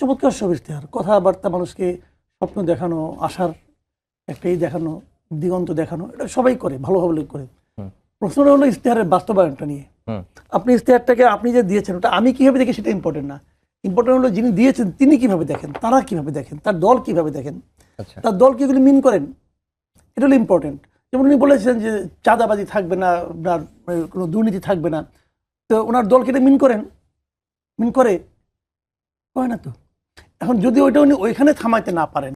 চমৎকার সব ইশতেহার, কথাবার্তা, মানুষকে স্বপ্ন দেখানো, আশার একটাই দেখানো, দিগন্ত দেখানো, এটা সবাই করে, ভালোভাবে করে। প্রশ্নটা হলো ইশতেহারের বাস্তবায়নটা নিয়ে। আপনি ইশতেহারটাকে আপনি যে দিয়েছেন ওটা আমি কিভাবে দেখি সেটা ইম্পর্টেন্ট না, ইম্পর্টেন্ট হলো যিনি দিয়েছেন তিনি কিভাবে দেখেন, তারা কিভাবে দেখেন, তার দল কিভাবে দেখেন, তার দল কিগুলি মিন করেন, এটা হলো ইম্পর্টেন্ট। যেমন উনি বলেছেন যে চাঁদাবাজি থাকবে না, আপনার কোনো দুর্নীতি থাকবে না, তো ওনার দলকে এটা মিন করেন, মিন করে না তো। এখন যদি ওইটা উনি ওইখানে থামাইতে না পারেন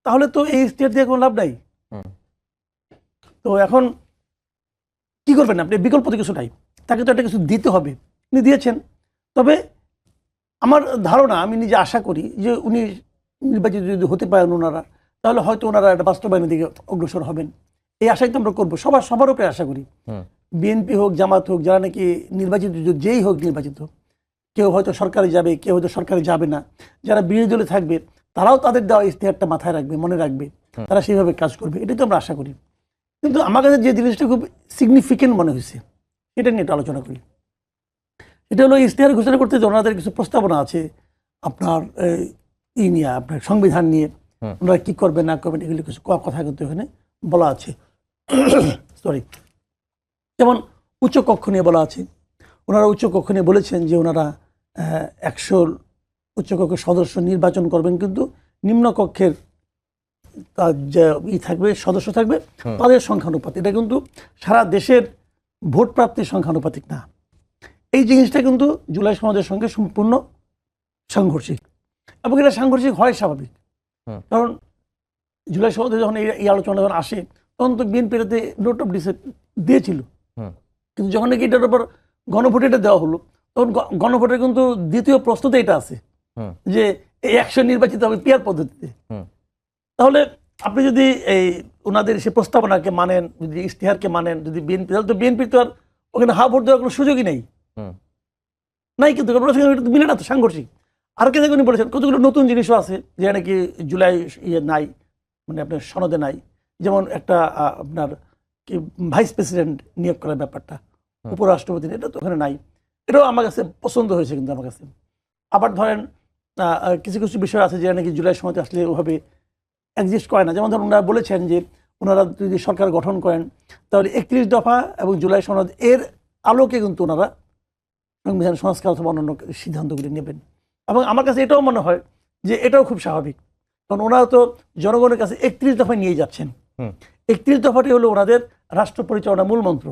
তাহলে তো এই স্টেট দিয়ে কোনো লাভ নাই। তো এখন কি করবেন আপনি, বিকল্প তো কিছু নাই, তাকে তো একটা কিছু দিতে হবে, উনি দিয়েছেন। তবে আমার ধারণা, আমি নিজে আশা করি যে উনি নির্বাচিত যদি হতে পারেন ওনারা, তাহলে হয়তো ওনারা একটা বাস্তবায়নের দিকে অগ্রসর হবেন, এই আশাই তো আমরা করবো, সবার উপরে আশা করি। বিএনপি হোক, জামাত হোক, যারা নাকি নির্বাচিত, যেই হোক নির্বাচিত, কেউ হয়তো সরকারে যাবে, কেউ হয়তো সরকারে যাবে না, যারা বিরোধী দলে থাকবে তারাও তাদের দেওয়া ইশতেহারটা মাথায় রাখবে, মনে রাখবে, তারা সেইভাবে কাজ করবে, এটাই তো আমরা আশা করি। কিন্তু আমার কাছে যে জিনিসটা খুব সিগনিফিকেন্ট মনে হয়েছে এটা নিয়ে একটু আলোচনা করি। এটা হলো ইশতেহার ঘোষণা করতে যে ওনাদের কিছু প্রস্তাবনা আছে আপনার নিয়ে, আপনার সংবিধান নিয়ে ওনারা কি করবেন না করবেন এগুলি কিছু কথা কিন্তু এখানে বলা আছে। সরি, যেমন উচ্চকক্ষ নিয়ে বলা আছে, ওনারা উচ্চকক্ষ নিয়ে বলেছেন যে ওনারা 100 উচ্চকক্ষের সদস্য নির্বাচন করবেন, কিন্তু নিম্নকক্ষের যে থাকবে, সদস্য থাকবে তাদের সংখ্যানুপাত, এটা কিন্তু সারা দেশের ভোট প্রাপ্তির সংখ্যানুপাতিক না। এই জিনিসটা কিন্তু জুলাই সমাজের সঙ্গে সম্পূর্ণ সাংঘর্ষিক, এবং এটা সাংঘর্ষিক হয় স্বাভাবিক, কারণ জুলাই সমাজে যখন এই আলোচনা যখন আসে তখন তো বিএনপির নোট অফ ডিসেন্ট দিয়েছিল, কিন্তু যখন নাকি এটার উপর গণভোটে এটা দেওয়া হলো, তখন গণভোটের কিন্তু দ্বিতীয় প্রশ্নতে এটা আছে যে এই 100 নির্বাচিত হবে পিয়ার পদ্ধতিতে। তাহলে আপনি যদি এই ওনাদের সে প্রস্তাবনাকে মানেন, যদি ইশতেহারকে মানেন, যদি বিএনপি, তাহলে তো বিএনপি তো আর ওখানে হা ভোট দেওয়ার কোনো সুযোগই নেই, কিন্তু মিলে না, তো সাংঘর্ষিক। আর কে উনি বলেছেন কতগুলো নতুন জিনিসও আছে যে নাকি জুলাই নাই, মানে আপনার সনদে নাই, যেমন একটা আপনার কি ভাইস প্রেসিডেন্ট নিয়োগ করার ব্যাপারটা, উপরাষ্ট্রপতি, এটা তো ওখানে নাই, এটাও আমার কাছে পছন্দ হয়েছে। কিন্তু আমার কাছে আবার ধরেন কিছু কিছু বিষয় আছে যে নাকি জুলাই সময়তে আসলে ওভাবে এক্সিস্ট করে না, যেমন ধরুন ওনারা বলেছেন যে ওনারা যদি সরকার গঠন করেন তাহলে 31 দফা এবং জুলাই সনদ এর আলোকে কিন্তু ওনারা সংবিধান সংস্কার অথবা অন্যান্য সিদ্ধান্তগুলি নেবেন। এবং আমার কাছে এটাও মনে হয় যে এটাও খুব স্বাভাবিক, কারণ ওনারা তো জনগণের কাছে 31 দফায় নিয়ে যাচ্ছেন। 31 দফাটি হলো ওনাদের রাষ্ট্র পরিচালনা মূল মন্ত্র।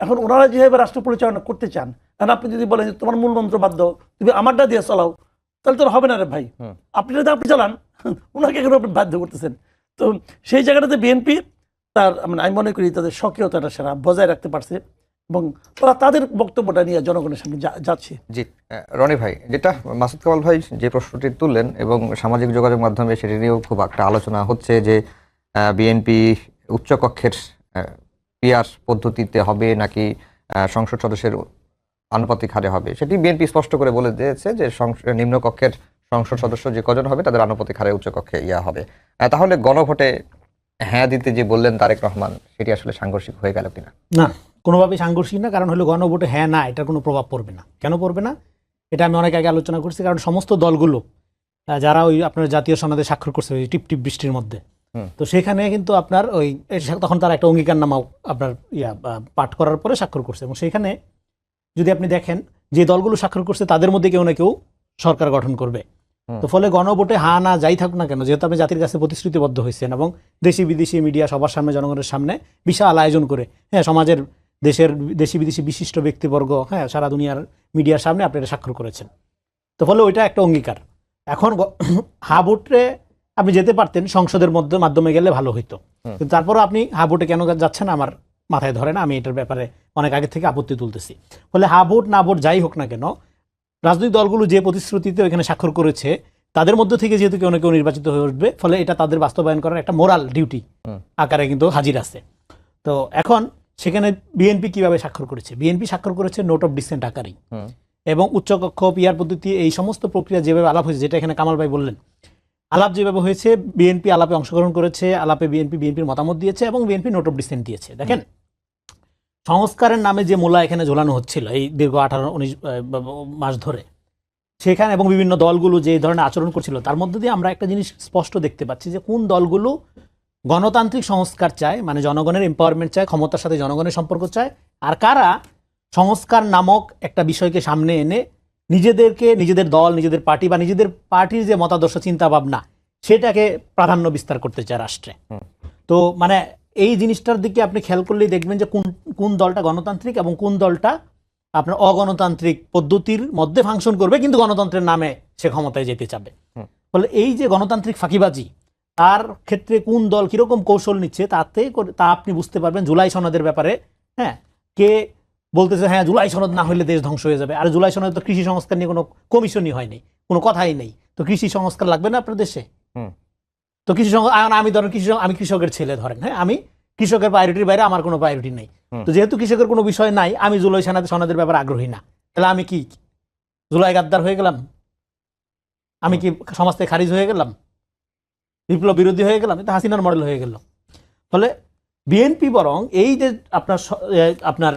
এখন ওনারা যেভাবে রাষ্ট্র পরিচালনা করতে চান, কারণ আপনি যদি বলেন তোমার মূল মন্ত্র বাদ দাও, তুমি আমারটা দিয়ে চালাও, তাহলে তো হবে না রে ভাই, আপনি যদি আপনি চালান, ওনাকে কেন আপনি বাধ্য করতেছেন? তো সেই জায়গাটাতে বিএনপি তার, মানে আমি মনে করি তাদের সক্রিয়তাটা সেরা বজায় রাখতে পারছে, এবং তারা তাদের বক্তব্যটা নিয়ে জনগণের সামনে যাচ্ছে। জি রনি ভাই, যেটা মাসুদ কামাল ভাই যে প্রশ্নটি তুললেন এবং সামাজিক যোগাযোগ মাধ্যমে সেটি নিয়েও খুব একটা আলোচনা হচ্ছে যে বিএনপি উচ্চকক্ষের পিয়ার পদ্ধতিতে হবে নাকি সংসদ সদস্যের আনুপাতিক হারে হবে, সেটি বিএনপি স্পষ্ট করে বলে দিয়েছে যে নিম্নকক্ষের সংসদ সদস্য যে কজন হবে তাদের আনুপাতিক হারে উচ্চকক্ষে হবে। তাহলে গণভোটে হ্যাঁ দিতে যে বললেন তারেক রহমান, সেটি আসলে সাংঘর্ষিক হয়ে গেল কিনা? না, কোনোভাবেই সাংঘর্ষিক না, কারণ হলো গণভোটে হ্যাঁ না এটার কোনো প্রভাব পড়বে না। কেন পড়বে না এটা আমি অনেক আগে আলোচনা করছি, কারণ সমস্ত দলগুলো যারা ওই আপনার জাতীয় সনদে স্বাক্ষর করছে ওই টিপ টিপ বৃষ্টির মধ্যে, তো সেখানে কিন্তু আপনার ওই তখন তারা একটা অঙ্গীকারনামা আপনার পাঠ করার পরে স্বাক্ষর করছে, এবং সেখানে যদি আপনি দেখেন যে দলগুলো স্বাক্ষর করছে তাদের মধ্যে কেউ না কেউ সরকার গঠন করবে। তো ফলে গণভোটে হ্যাঁ না যাই থাকুক না কেন, যেহেতু আপনি জাতির কাছে প্রতিশ্রুতিবদ্ধ হয়েছেন এবং দেশি বিদেশি মিডিয়া সবার সামনে, জনগণের সামনে বিশাল আয়োজন করে, হ্যাঁ সমাজের দেশের দেশি বিদেশি বিশিষ্ট ব্যক্তিবর্গ, হ্যাঁ সারা দুনিয়ার মিডিয়ার সামনে আপনি এটা স্বাক্ষর করেছেন, তো ফলে ওইটা একটা অঙ্গীকার। এখন হা ভোটে আপনি যেতে পারতেন, সংসদের মাধ্যমে গেলে ভালো হইতো, কিন্তু তারপরও আপনি হা ভোটে কেন যাচ্ছেন আমার মাথায় ধরে না। আমি এটার ব্যাপারে অনেক আগে থেকে আপত্তি তুলতেছি। ফলে হা ভোট না ভোট যাই হোক না কেন, রাজনৈতিক দলগুলো যে প্রতিশ্রুতিতে এখানে স্বাক্ষর করেছে তাদের মধ্য থেকে যেহেতু কেউ না কেউ নির্বাচিত হয়ে উঠবে, ফলে এটা তাদের বাস্তবায়ন করার একটা মোরাল ডিউটি আকারে কিন্তু হাজির আছে। তো এখন সেখানে বিএনপি কিভাবে স্বাক্ষর করেছে? বিএনপি স্বাক্ষর করেছে নোট অফ ডিসেন্ট আকারেই, এবং উচ্চকক্ষ পিয়ার পদ্ধতি এই সমস্ত প্রক্রিয়া যেভাবে আলাপ হয়েছে, যেটা এখানে কামাল ভাই বললেন, আলাপ যেভাবে হয়েছে, বিএনপি আলাপে অংশগ্রহণ করেছে, আলাপে বিএনপির মতামত দিয়েছে এবং বিএনপি নোট অফ ডিসেন্ট দিয়েছে। দেখেন, সংস্কারের নামে যে মূলা এখানে ঝোলানো হচ্ছিল এই দীর্ঘ 18-19 মাস ধরে, সেখানে এবং বিভিন্ন দলগুলো যে ধরনের আচরণ করছিল তার মধ্যে দিয়ে আমরা একটা জিনিস স্পষ্ট দেখতে পাচ্ছি যে কোন দলগুলো গণতান্ত্রিক সংস্কার চায়, মানে জনগণের এম্পাওয়ারমেন্ট চায়, ক্ষমতার সাথে জনগণের সম্পর্ক চায়, আর কারা সংস্কার নামক একটা বিষয়কে সামনে এনে নিজেদেরকে, নিজেদের দল, নিজেদের পার্টি বা নিজেদের পার্টির যে মতাদর্শ চিন্তা ভাবনা সেটাকে প্রাধান্য বিস্তার করতে চায় রাষ্ট্রে। তো মানে এই জিনিসটার দিকে আপনি খেয়াল করলেই দেখবেন যে কোন কোন দলটা গণতান্ত্রিক এবং কোন দলটা আপনার অগণতান্ত্রিক পদ্ধতির মধ্যে ফাংশন করবে কিন্তু গণতন্ত্রের নামে সে ক্ষমতায় যেতে চাবে। ফলে এই যে গণতান্ত্রিক ফাঁকিবাজি তার ক্ষেত্রে কোন দল কিরকম কৌশল নিচ্ছে তা আপনি বুঝতে পারবেন জুলাই সনদের ব্যাপারে। হ্যাঁ, কে বলতেছে হ্যাঁ জুলাই সনদ না হলে দেশ ধ্বংস হয়ে যাবে, আর জুলাই সনদ তো কৃষি সংস্কার নিয়ে কোনো কমিশনই হয়নি, কোনো কথাই নেই, তো কৃষি সংস্কার লাগবে না আপনার দেশে? তো কৃষি আমি ধরেন আমি কৃষকের ছেলে, ধরেন হ্যাঁ আমি কৃষকের প্রায়োরিটির বাইরে আমার কোনো প্রায়োরিটি নেই, তো যেহেতু কৃষকের কোনো বিষয় নাই, আমি জুলাই সনদের ব্যাপারে আগ্রহী না, তাহলে আমি কি জুলাই গাদ্দার হয়ে গেলাম? আমি কি সমাজ থেকে খারিজ হয়ে গেলাম? বিপ্লব বিরোধী হয়ে গেলাম? এটা হাসিনার মডেল হয়ে গেল। ফলে বিএনপি বরং এই যে আপনার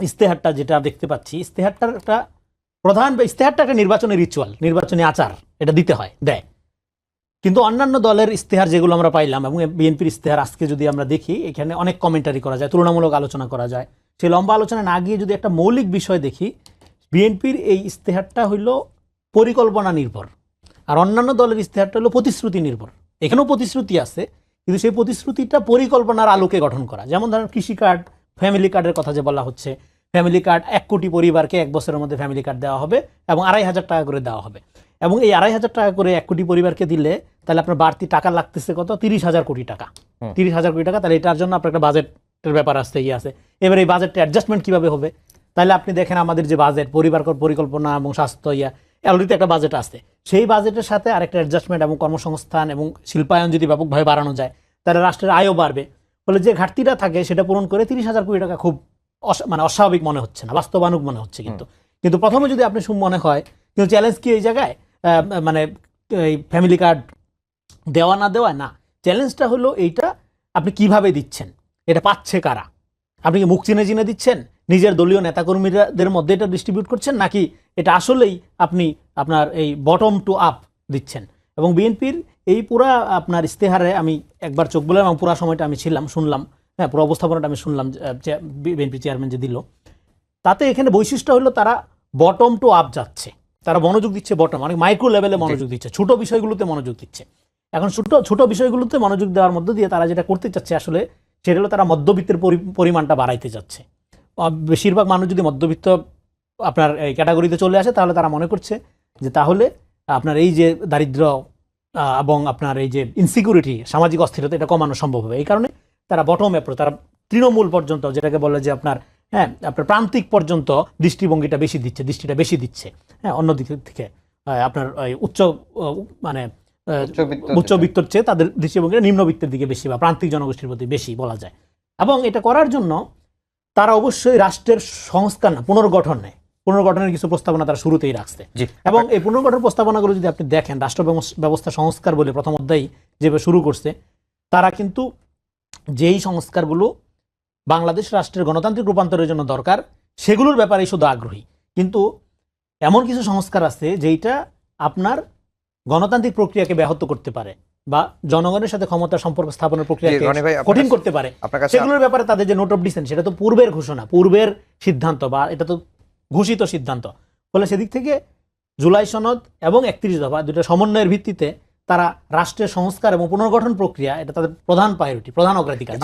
ইস্তেহারটা যেটা দেখতে পাচ্ছি, ইস্তেহারটার একটা ইস্তেহারটা একটা নির্বাচনী রিচুয়াল, নির্বাচনী আচার, এটা দিতে হয়, দেয়। কিন্তু অন্যান্য দলের ইস্তেহার যেগুলো আমরা পাইলাম এবং বিএনপির ইস্তেহার আজকে যদি আমরা দেখি, এখানে অনেক কমেন্টারি করা যায়, তুলনামূলক আলোচনা করা যায়। সেই লম্বা আলোচনা না গিয়ে যদি একটা মৌলিক বিষয় দেখি, বিএনপির এই ইস্তেহারটা হইল পরিকল্পনা নির্ভর, আর অন্যান্য দলের ইস্তেহারটা হলো প্রতিশ্রুতি নির্ভর। এখানেও প্রতিশ্রুতি আছে, কিন্তু সেই প্রতিশ্রুতিটা পরিকল্পনার আলোকে গঠন করা। যেমন ধরেন কৃষি কার্ড, ফ্যামিলি কার্ডের কথা যে বলা হচ্ছে, ফ্যামিলি কার্ড 1 কোটি পরিবারকে 1 বছরের মধ্যে ফ্যামিলি কার্ড দেওয়া হবে এবং 2,500 টাকা করে দেওয়া হবে। এবং এই 2,500 টাকা করে 1 কোটি পরিবারকে দিলে তাহলে আপনার বাড়তি টাকা লাগতেছে কত? 30,000 কোটি টাকা। 30,000 কোটি টাকা, তাহলে এটার জন্য আপনার একটা বাজেটের ব্যাপার আসছে, আছে। এবার এই বাজেটটা অ্যাডজাস্টমেন্ট কিভাবে হবে? তাহলে আপনি দেখেন আমাদের যে বাজেট, পরিবার পরিকল্পনা এবং স্বাস্থ্য অলরেডি একটা বাজেট আছে, সেই বাজেটের সাথে আরেকটা অ্যাডজাস্টমেন্ট এবং কর্মসংস্থান এবং শিল্পায়ন যদি ব্যাপকভাবে বাড়ানো যায় তাহলে রাষ্ট্রের আয়ও বাড়বে। ফলে যে ঘাটতিটা থাকে সেটা পূরণ করে 30,000 কোটি টাকা খুব মানে অস্বাভাবিক মনে হচ্ছে না, বাস্তবানুগ মনে হচ্ছে। কিন্তু প্রথমে যদি আপনি মনে হয়, কিন্তু চ্যালেঞ্জ কি এই জায়গায় মানে এই ফ্যামিলি কার্ড দেওয়া না দেওয়া না, চ্যালেঞ্জটা হলো এইটা আপনি কিভাবে দিচ্ছেন, এটা পাচ্ছে কারা? আপনি কি মুখ চিনে চিনে দিচ্ছেন, নিজের দলীয় নেতাকর্মীদের মধ্যে এটা ডিস্ট্রিবিউট করছেন, নাকি এটা আসলেই আপনি আপনার এই বটম টু আপ দিচ্ছেন? এবং বিএনপির এই পুরা আপনার ইস্তেহারে আমি একবার চোখ বললাম এবং পুরা সময়টা আমি ছিলাম, শুনলাম, হ্যাঁ পুরো অবস্থাপনাটা আমি শুনলাম বিএনপি চেয়ারম্যান যে দিল, তাতে এখানে বৈশিষ্ট্য হলো তারা বটম টু আপ যাচ্ছে, তারা মনোযোগ দিচ্ছে বটম, অনেক মাইক্রো লেভেলে মনোযোগ দিচ্ছে, ছোট বিষয়গুলোতে মনোযোগ দিচ্ছে। এখন ছোট বিষয়গুলোতে মনোযোগ দেওয়ার মধ্য দিয়ে তারা যেটা করতে চাচ্ছে আসলে সেটা হলো তারা মধ্যবিত্তের পরিমাণটা বাড়াইতে যাচ্ছে। বেশিরভাগ মানুষ যদি মধ্যবিত্ত আপনার এই ক্যাটাগরিতে চলে আসে তাহলে তারা মনে করছে যে তাহলে আপনার এই যে দারিদ্র এবং আপনার এই যে ইনসিকিউরিটি, সামাজিক অস্থিরতা, এটা কমানো সম্ভব হবে। এই কারণে তারা বটম অ্যাপ্রোচ, তারা তৃণমূল পর্যন্ত, যেটাকে বলে যে আপনার আপনার প্রান্তিক পর্যন্ত দৃষ্টিটা বেশি দিচ্ছে। হ্যাঁ, অন্য দিক থেকে আপনার মানে উচ্চবিত্তর চেয়ে তাদের দৃষ্টিভঙ্গিটা নিম্নবিত্তের দিকে বেশি বা প্রান্তিক জনগোষ্ঠীর প্রতি বেশি বলা যায়। এবং এটা করার জন্য তারা অবশ্যই রাষ্ট্রের সংস্কার না, পুনর্গঠনের কিছু প্রস্তাবনা তারা শুরুতেই রাখছে। এবং এই পুনর্গঠন প্রস্তাবনাগুলো যদি আপনি দেখেন, রাষ্ট্র ব্যবস্থা সংস্কার বলে প্রথম অধ্যায় যেভাবে শুরু করছে, তারা কিন্তু যেই সংস্কারগুলো বাংলাদেশ রাষ্ট্রের গণতান্ত্রিক রূপান্তরের জন্য দরকার সেগুলোর ব্যাপারে শুধু আগ্রহী, কিন্তু এমন কিছু সংস্কার আছে যেটা আপনার গণতান্ত্রিক প্রক্রিয়াকে ব্যাহত করতে পারে বা জনগণের সাথে ক্ষমতার সম্পর্ক স্থাপনের প্রক্রিয়াকে কঠিন করতে পারে। সেগুলোর ব্যাপারে তাদের যে নোট অফ ডিসেন্ট, সেটা তো পূর্বের ঘোষণা, পূর্বের সিদ্ধান্ত, বা এটা তো ঘোষিত সিদ্ধান্ত। ফলে সেদিক থেকে জুলাই সনদ এবং 31 দফা দুটো সমন্বয়ের ভিত্তিতে তারা রাষ্ট্রের সংস্কার এবং পুনর্গঠন প্রক্রিয়া, এটা তাদের প্রধান প্রায়োরিটি, প্রধান অগ্রাধিকার।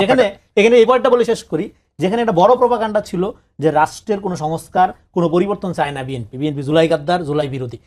এখানে এই পয়েন্টটা বলে শেষ করি, যেখানে একটা বড় প্রপাগান্ডা ছিল যে রাষ্ট্রের কোনো সংস্কার, কোনো পরিবর্তন চায় না বিএনপি জুলাই গাদ্দার, জুলাই বিরোধী।